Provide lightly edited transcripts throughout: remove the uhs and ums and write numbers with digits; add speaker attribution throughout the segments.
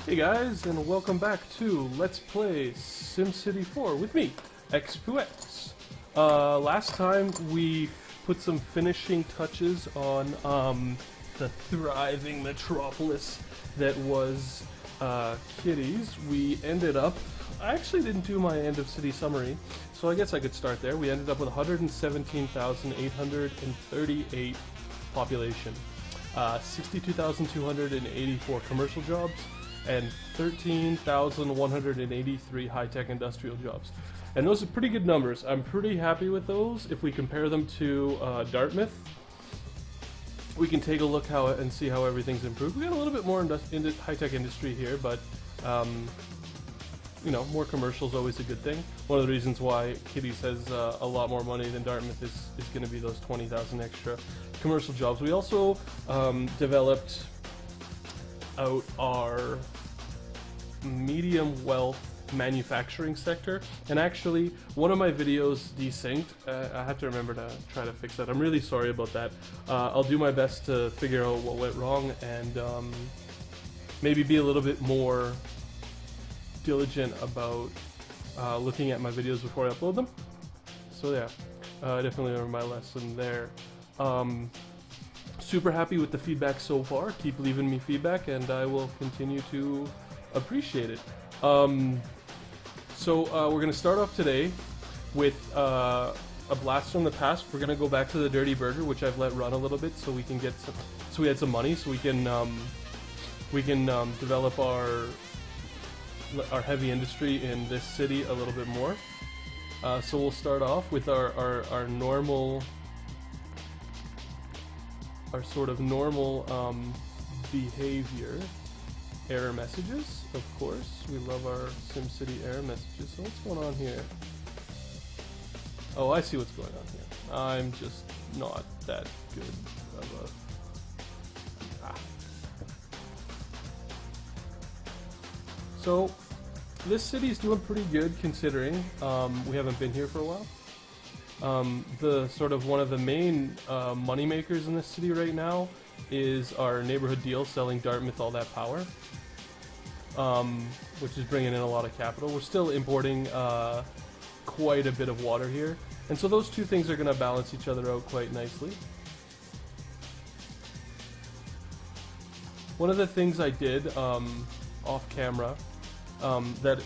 Speaker 1: Hey guys, and welcome back to Let's Play SimCity 4 with me, X2X. Last time we put some finishing touches on the thriving metropolis that was Kitties. We ended up, I actually didn't do my end of city summary, so I guess I could start there. We ended up with 117,838 population, 62,284 commercial jobs, and 13,183 high-tech industrial jobs. And those are pretty good numbers. I'm pretty happy with those. If we compare them to Dartmouth, we can take a look and see how everything's improved. We got a little bit more high-tech industry here, but you know, more commercial is always a good thing. One of the reasons why Kitties has a lot more money than Dartmouth is going to be those 20,000 extra commercial jobs. We also developed out our medium wealth manufacturing sector, and actually one of my videos desynced. I have to remember to try to fix that. I'm really sorry about that. I'll do my best to figure out what went wrong and maybe be a little bit more diligent about looking at my videos before I upload them. So yeah, definitely learned my lesson there. Super happy with the feedback so far. Keep leaving me feedback and I will continue to appreciate it. So we're going to start off today with a blast from the past. We're going to go back to the Dirty Burger, which I've let run a little bit so we can get some, so we had some money so we can develop our heavy industry in this city a little bit more. So we'll start off with our normal, our sort of normal behavior. Error messages, of course. We love our SimCity error messages. So what's going on here? Oh, I see what's going on here. I'm just not that good of a... So, this city's doing pretty good considering we haven't been here for a while. The sort of one of the main money makers in this city right now is our neighborhood deal selling Dartmouth all that power, which is bringing in a lot of capital. We're still importing quite a bit of water here, and so those two things are going to balance each other out quite nicely. One of the things I did off camera that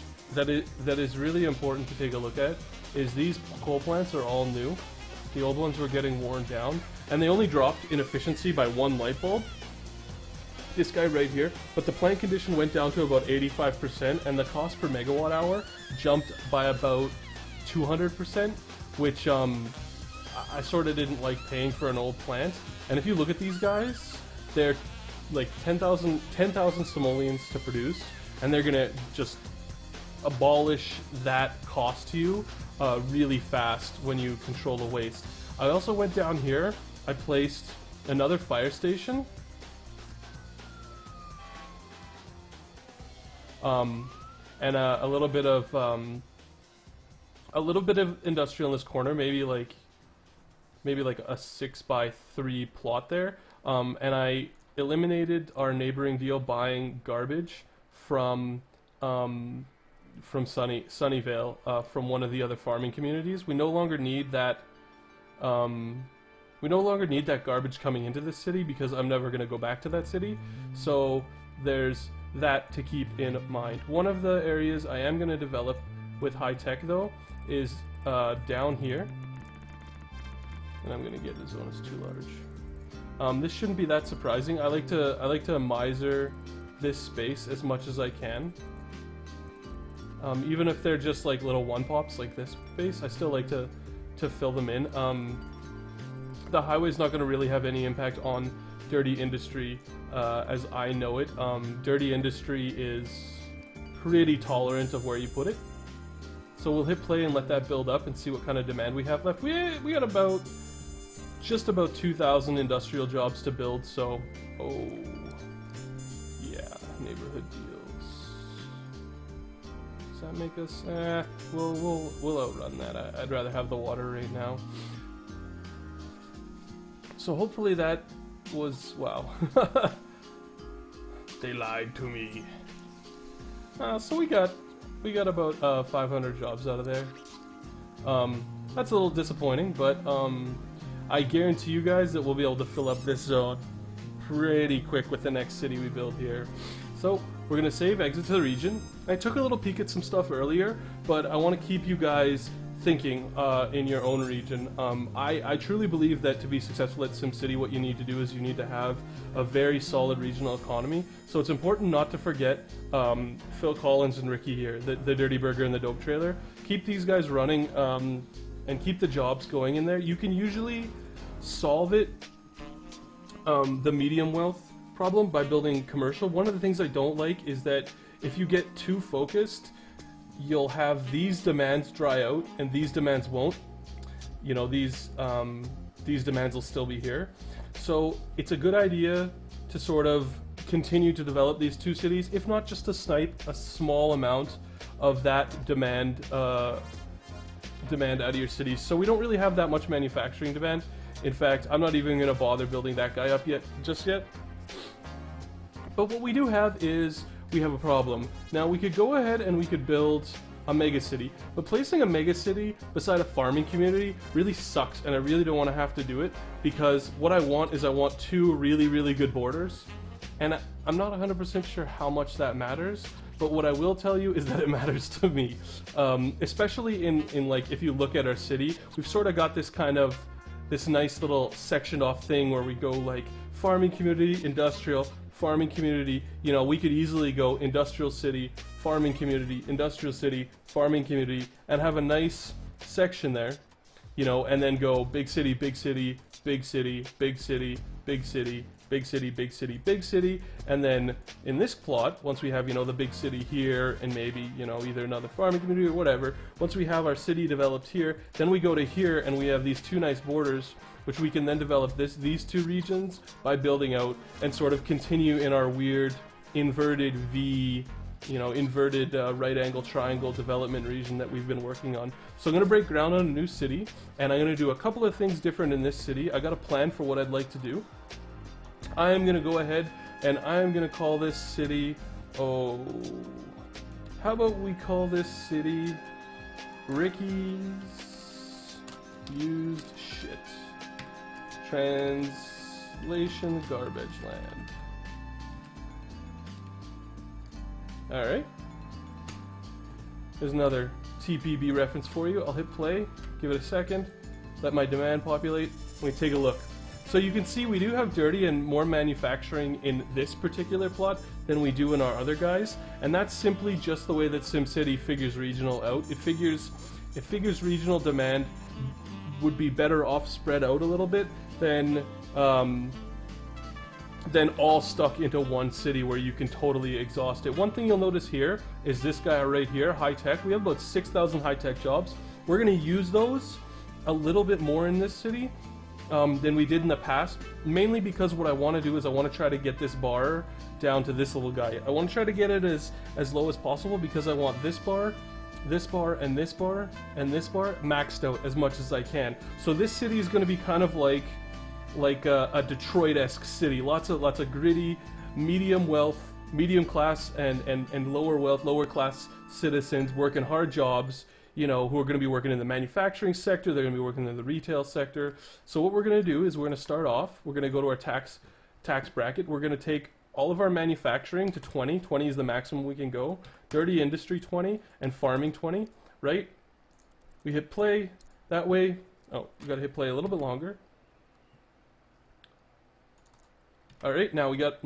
Speaker 1: is really important to take a look at is these coal plants are all new. The old ones were getting worn down, and they only dropped in efficiency by 1 light bulb. This guy right here, but the plant condition went down to about 85%, and the cost per megawatt hour jumped by about 200%, which I sort of didn't like paying for an old plant. And if you look at these guys, they're like 10,000 simoleons to produce, and they're gonna just abolish that cost to you really fast when you control the waste. I also went down here, I placed another fire station, and a little bit of industrial in this corner, maybe like a 6x3 plot there, and I eliminated our neighboring deal buying garbage from Sunnyvale, from one of the other farming communities. We no longer need that. We no longer need that garbage coming into the city because I'm never going to go back to that city. So there's that to keep in mind. One of the areas I am going to develop with high tech though is down here, and I'm going to get the zone is too large. This shouldn't be that surprising. I like to miser this space as much as I can. Even if they're just like little one pops like this space, I still like to fill them in. The highway's not going to really have any impact on dirty industry as I know it. Dirty industry is pretty tolerant of where you put it. So we'll hit play and let that build up and see what kind of demand we have left. We got just about 2,000 industrial jobs to build, so oh yeah, neighborhood deals. Does that make us? We'll outrun that. I'd rather have the water right now. So hopefully that was wow. They lied to me. So we got about 500 jobs out of there. That's a little disappointing, but I guarantee you guys that we'll be able to fill up this zone pretty quick with the next city we build here. So we're gonna save, exit to the region. I took a little peek at some stuff earlier, but I want to keep you guys thinking in your own region. I truly believe that to be successful at SimCity, what you need to do is you need to have a very solid regional economy. So it's important not to forget Phil Collins and Ricky here, the Dirty Burger and the Dope Trailer. Keep these guys running and keep the jobs going in there. You can usually solve it, the medium wealth problem, by building commercial. One of the things I don't like is that if you get too focused, you'll have these demands dry out and these demands won't. You know, these demands will still be here. So it's a good idea to sort of continue to develop these two cities, if not just to snipe a small amount of that demand out of your cities. So we don't really have that much manufacturing demand. In fact, I'm not even going to bother building that guy up just yet. But what we do have is we have a problem. Now we could go ahead and we could build a mega city, but placing a mega city beside a farming community really sucks, and I really don't want to have to do it, because what I want is I want two really good borders, and I'm not 100% sure how much that matters, but what I will tell you is that it matters to me. Especially in like, if you look at our city, we've sort of got this kind of, this nice little sectioned off thing where we go like farming community, industrial, farming community. You know, we could easily go industrial city, farming community, industrial city, farming community, and have a nice section there, you know, and then go big city, big city, big city, big city, big city, big city, big city, big city, and then in this plot, once we have, you know, the big city here, and maybe, you know, either another farming community or whatever, once we have our city developed here, then we go to here and we have these two nice borders, which we can then develop these two regions by building out and sort of continue in our weird inverted V, you know, inverted right angle triangle development region that we've been working on. So I'm going to break ground on a new city, and I'm going to do a couple of things different in this city. I got a plan for what I'd like to do. I am going to go ahead and I am going to call this city, how about we call this city Ricky's Used Shit. Translation Garbage Land. Alright. There's another TPB reference for you. I'll hit play, give it a second, let my demand populate, and we take a look. So you can see we do have dirty and more manufacturing in this particular plot than we do in our other guys, and that's simply just the way that SimCity figures regional out. It figures regional demand would be better off spread out a little bit than all stuck into one city where you can totally exhaust it. One thing you'll notice here is this guy right here, high tech. We have about 6,000 high tech jobs. We're going to use those a little bit more in this city than we did in the past, mainly because what I want to do is I want to try to get this bar down to this little guy. I want to try to get it as low as possible because I want this bar, this bar, and this bar, and this bar maxed out as much as I can. So this city is going to be kind of like a Detroit-esque city. Lots of gritty, medium wealth, medium class, and lower wealth, lower class citizens working hard jobs, you know, who are going to be working in the manufacturing sector, they're going to be working in the retail sector. So what we're going to do is we're going to start off, we're going to go to our tax bracket, we're going to take all of our manufacturing to 20, 20 is the maximum we can go, dirty industry 20, and farming 20, right? We hit play, that way, oh, we got to hit play a little bit longer. Alright, now we got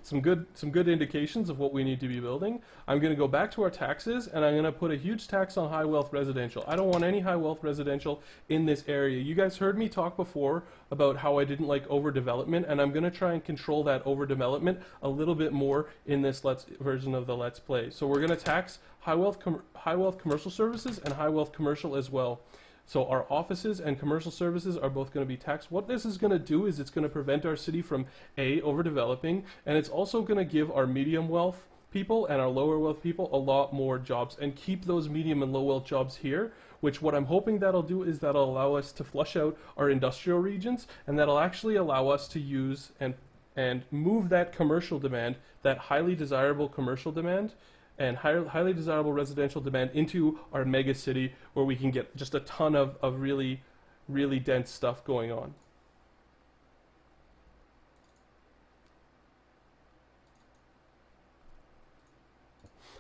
Speaker 1: some good indications of what we need to be building. I'm going to go back to our taxes, and I'm going to put a huge tax on high wealth residential. I don't want any high wealth residential in this area. You guys heard me talk before about how I didn't like overdevelopment, and I'm going to try and control that overdevelopment a little bit more in this version of the Let's Play. So we're going to tax high wealth commercial services and high wealth commercial as well. So our offices and commercial services are both going to be taxed. What this is going to do is it's going to prevent our city from overdeveloping, and it's also going to give our medium wealth people and our lower wealth people a lot more jobs and keep those medium and low wealth jobs here, which what I'm hoping that'll do is that'll allow us to flush out our industrial regions, and that'll actually allow us to use and move that commercial demand, that highly desirable commercial demand, and highly desirable residential demand into our mega city where we can get just a ton of really, really dense stuff going on.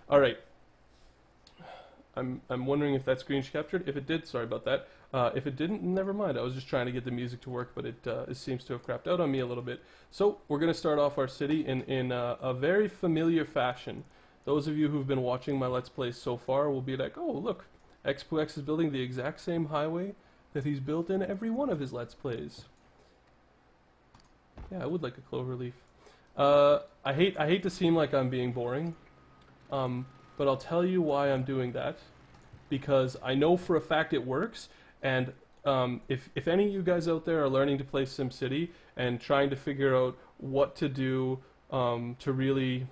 Speaker 1: All right. I'm wondering if that screen's captured. If it did, sorry about that. If it didn't, never mind. I was just trying to get the music to work, but it seems to have crapped out on me a little bit. So we're going to start off our city in a very familiar fashion. Those of you who've been watching my Let's Plays so far will be like, oh, look, X2X is building the exact same highway that he's built in every one of his Let's Plays. Yeah, I would like a clover leaf. I hate to seem like I'm being boring. But I'll tell you why I'm doing that, because I know for a fact it works, and if any of you guys out there are learning to play SimCity and trying to figure out what to do to really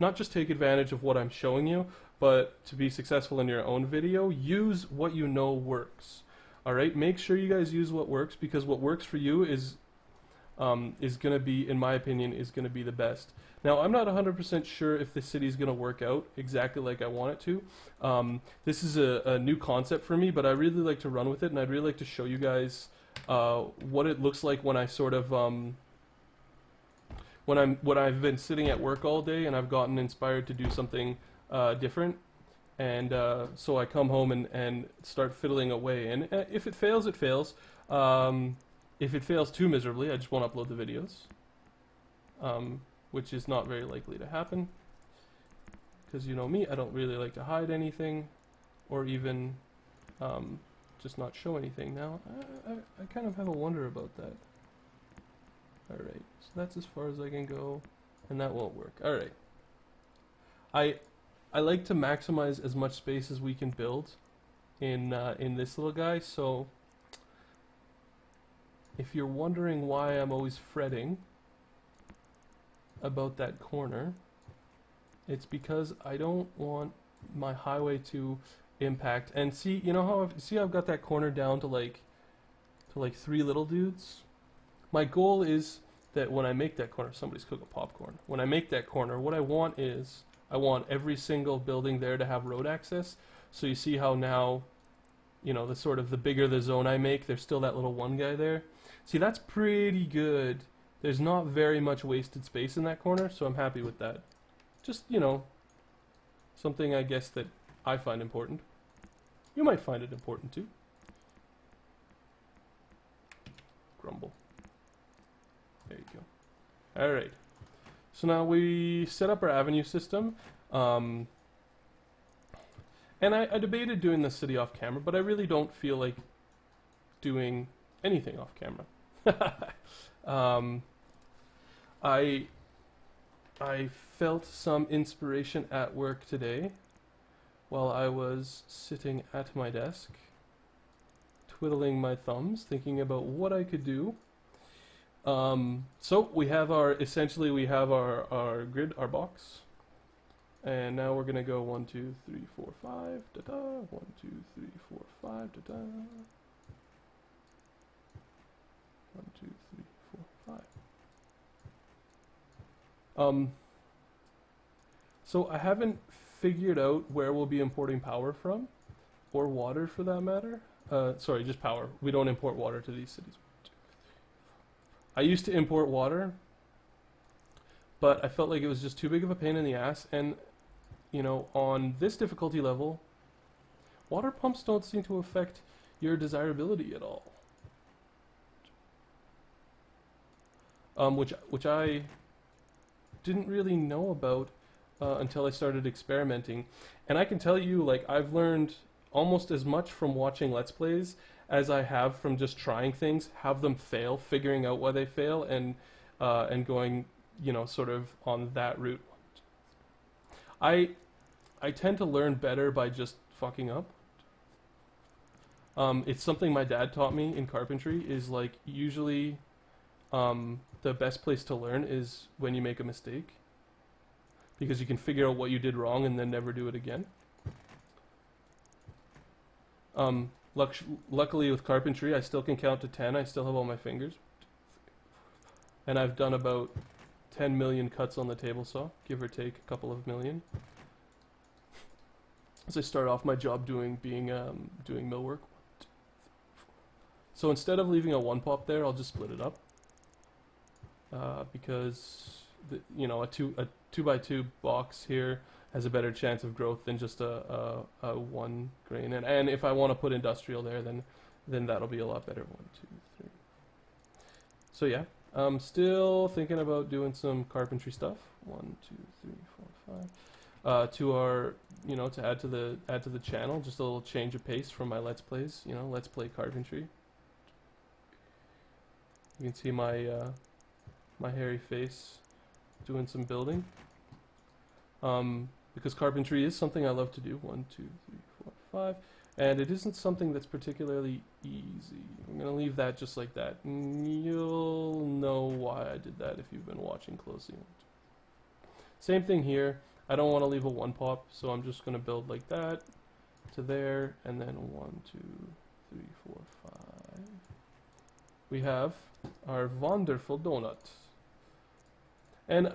Speaker 1: not just take advantage of what I'm showing you, but to be successful in your own video, use what you know works. Alright, make sure you guys use what works, because what works for you is going to be, in my opinion, is going to be the best. Now, I'm not 100% sure if the city is going to work out exactly like I want it to. This is a new concept for me, but I really like to run with it, and I'd really like to show you guys what it looks like when I sort of when I've been sitting at work all day and I've gotten inspired to do something different, and so I come home and start fiddling away. And if it fails, it fails. If it fails too miserably, I just won't upload the videos. Which is not very likely to happen, because you know me, I don't really like to hide anything or even just not show anything. Now I kind of have a wonder about that. Alright, so that's as far as I can go, and that won't work. Alright, I like to maximize as much space as we can build in this little guy, so if you're wondering why I'm always fretting about that corner, it's because I don't want my highway to impact. And see, you know how I've got that corner down to like 3 little dudes? My goal is that when I make that corner, somebody's cooking popcorn. When I make that corner, what I want is I want every single building there to have road access. So you see how now, you know, the bigger the zone I make, there's still that little one guy there. See, that's pretty good. There's not very much wasted space in that corner, so I'm happy with that. Just, you know, something I guess that I find important. You might find it important too. Grumble. There you go. Alright. So now we set up our avenue system. And I debated doing the city off camera, but I really don't feel like doing anything off camera. I felt some inspiration at work today while I was sitting at my desk, twiddling my thumbs, thinking about what I could do. So we have essentially we have our grid, our box, and now we're gonna go 1, 2, 3, 4, 5, da-da, 1, 2, 3, 4, 5, da-da. 1, 2, 3, 4, 5. So I haven't figured out where we'll be importing power from, or water for that matter. Sorry, just power. We don't import water to these cities. I used to import water, but I felt like it was just too big of a pain in the ass, and you know, on this difficulty level, water pumps don't seem to affect your desirability at all. Which I didn't really know about until I started experimenting. And I can tell you, like, I've learned almost as much from watching Let's Plays as I have from just trying things, have them fail, figuring out why they fail, and going, you know, sort of on that route. I tend to learn better by just fucking up. It's something my dad taught me in carpentry, is like usually the best place to learn is when you make a mistake, because you can figure out what you did wrong and then never do it again. Luckily with carpentry, I still can count to 10. I still have all my fingers. And I've done about 10 million cuts on the table saw, give or take a couple of million. as I start off my job doing millwork. So instead of leaving a 1-pop there, I'll just split it up. Because you know, a 2x2 box here has a better chance of growth than just a 1 grain. And if I want to put industrial there, then that'll be a lot better. 1, 2, 3. So yeah, I'm still thinking about doing some carpentry stuff. 1, 2, 3, 4, 5. To our, you know, to add to the channel, just a little change of pace from my Let's Plays. You know, Let's Play Carpentry. You can see my my hairy face doing some building. Because carpentry is something I love to do. 1, 2, 3, 4, 5. And it isn't something that's particularly easy. I'm going to leave that just like that. You'll know why I did that if you've been watching closely. Same thing here. I don't want to leave a 1-pop, so I'm just going to build like that to there, and then 1, 2, 3, 4, 5. We have our wonderful donut. And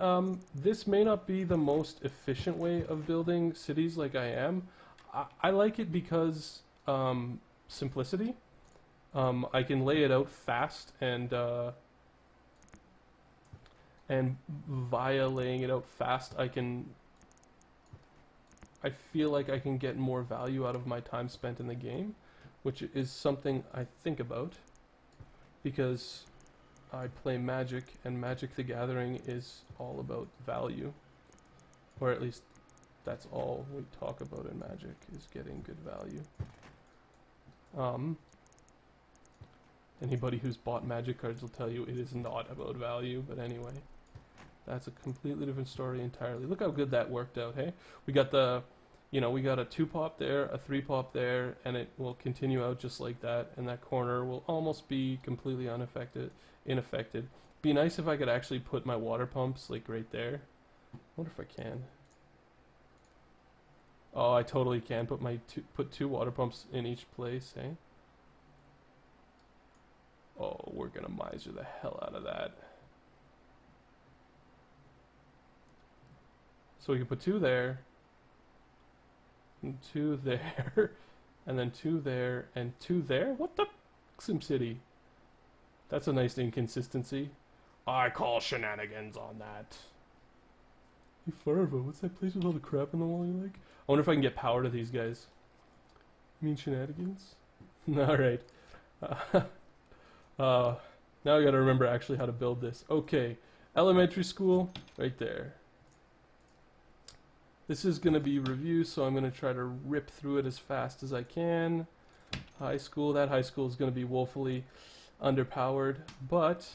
Speaker 1: this may not be the most efficient way of building cities like I am. I like it because simplicity. I can lay it out fast, and via laying it out fast, I feel like I can get more value out of my time spent in the game, which is something I think about because I play Magic, and Magic the Gathering is all about value. Or at least that's all we talk about in Magic, is getting good value. Anybody who's bought Magic cards will tell you it is not about value, but anyway. That's a completely different story entirely. Look how good that worked out, hey? We got the, you know, we got a 2-pop there, a 3-pop there, and it will continue out just like that, and that corner will almost be completely unaffected. Be nice if I could actually put my water pumps, like, right there. I wonder if I can. Oh, I totally can put 2 water pumps in each place, hey? Oh, we're gonna miser the hell out of that. So we can put 2 there, and 2 there, and then 2 there, and 2 there? What the SimCity? That's a nice inconsistency. I call shenanigans on that. Hey Farva, what's that place with all the crap in the wall you like? I wonder if I can get power to these guys. You mean shenanigans? Alright. Now I gotta remember actually how to build this. Okay, elementary school, right there. This is going to be review, so I'm going to try to rip through it as fast as I can. High school, that high school is going to be woefully underpowered, but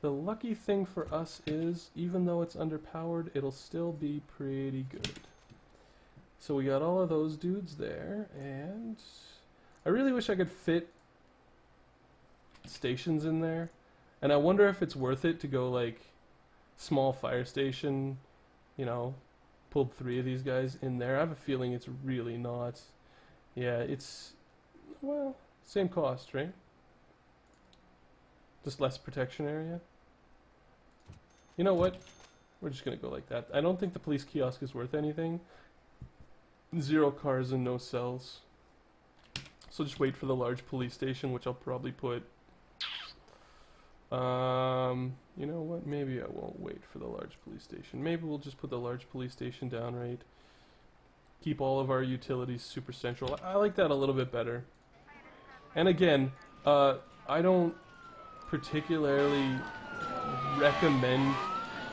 Speaker 1: the lucky thing for us is, even though it's underpowered, it'll still be pretty good. So we got all of those dudes there, and I really wish I could fit stations in there, and I wonder if it's worth it to go like small fire station, you know, pulled 3 of these guys in there. I have a feeling it's really not. Yeah, it's, well, same cost, right? Just less protection area. You know what? We're just gonna go like that. I don't think the police kiosk is worth anything. 0 cars and no cells. So just wait for the large police station, which I'll probably put. You know what? Maybe I won't wait for the large police station. Maybe we'll just put the large police station down, right? Keep all of our utilities super central. I like that a little bit better. And again, I don't particularly recommend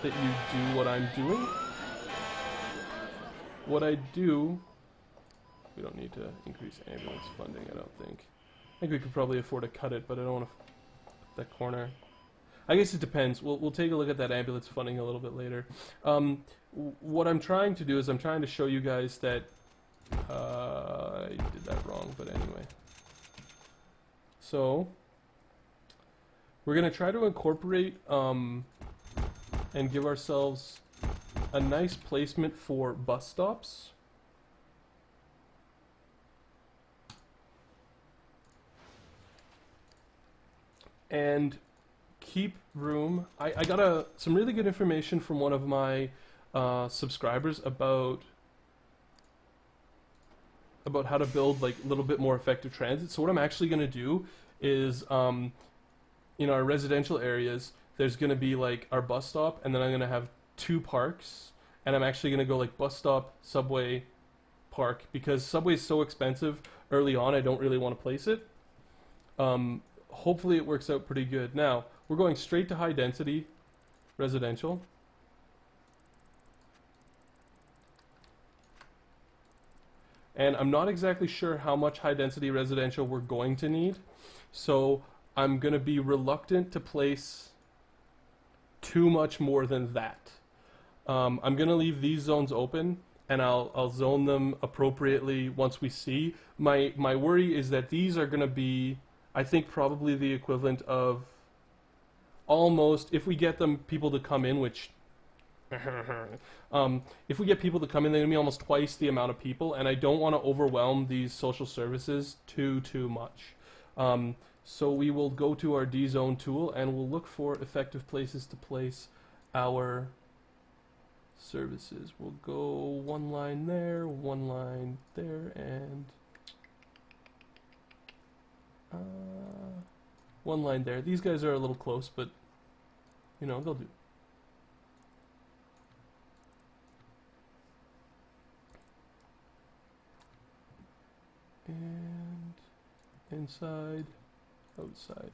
Speaker 1: that you do what I'm doing. What I do... We don't need to increase ambulance funding, I don't think. I think we could probably afford to cut it, but I don't want to... that corner. I guess it depends. We'll take a look at that ambulance funding a little bit later. What I'm trying to do is I'm trying to show you guys that I did that wrong, but anyway. So we're gonna try to incorporate and give ourselves a nice placement for bus stops. And keep room. I got some really good information from one of my subscribers about about how to build like a little bit more effective transit. So what I'm actually going to do is in our residential areas, there's going to be like our bus stop, and then I'm going to have 2 parks, and I'm actually going to go like bus stop, subway, park, because subway is so expensive early on. I don't really want to place it. Hopefully it works out pretty good. Now we're going straight to high density residential. And I'm not exactly sure how much high density residential we're going to need, so I'm going to be reluctant to place too much more than that. I'm going to leave these zones open, and I'll zone them appropriately once we see. My worry is that these are going to be, I think, probably the equivalent of almost, if we get people to come in, which if we get people to come in, they're going to be almost twice the amount of people, and I don't want to overwhelm these social services too much. So we will go to our D-zone tool, and we'll look for effective places to place our services. We'll go 1 line there, 1 line there, and 1 line there. These guys are a little close, but you know, they'll do. And inside, outside.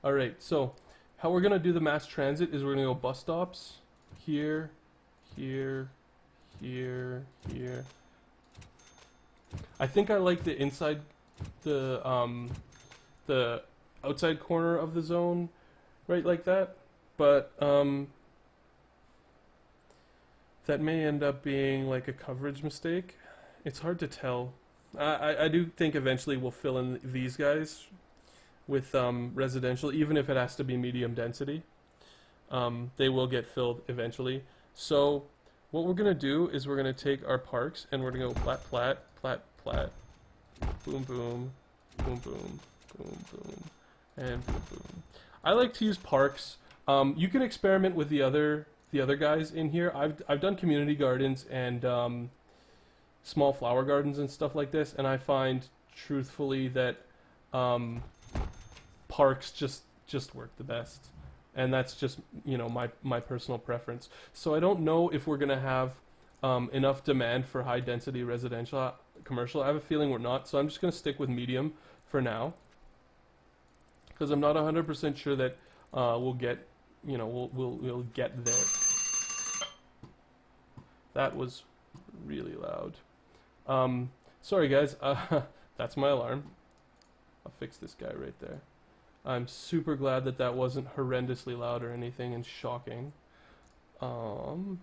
Speaker 1: Alright, so how we're going to do the mass transit is we're going to go bus stops here, here, here, here. I think I like the inside, the outside corner of the zone, right like that, but that may end up being like a coverage mistake. It's hard to tell. I do think eventually we'll fill in these guys with residential, even if it has to be medium density. They will get filled eventually. So what we're going to do is we're going to take our parks, and we're going to go plat, plat, plat, plat, boom, boom, boom, boom, boom, boom, and boom, boom. I like to use parks. You can experiment with the other guys in here. I've done community gardens and small flower gardens and stuff like this, and I find truthfully that parks just work the best, and that's just, you know, my personal preference. So I don't know if we're gonna have enough demand for high density residential commercial. I have a feeling we're not, so I'm just gonna stick with medium for now, because I'm not 100% sure that we'll get, you know, we'll get there. That was really loud. Sorry guys, that's my alarm. I'll fix this guy right there. I'm super glad that that wasn't horrendously loud or anything and shocking. I'll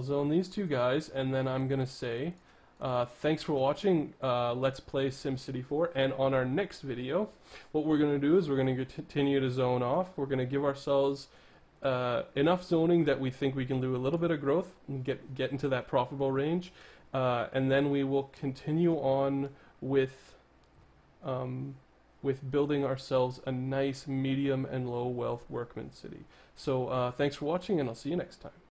Speaker 1: zone these 2 guys, and then I'm gonna say thanks for watching Let's Play SimCity 4, and on our next video what we're gonna do is we're gonna continue to zone off. We're gonna give ourselves enough zoning that we think we can do a little bit of growth and get into that profitable range, and then we will continue on with building ourselves a nice medium and low wealth workman city. So thanks for watching, and I'll see you next time.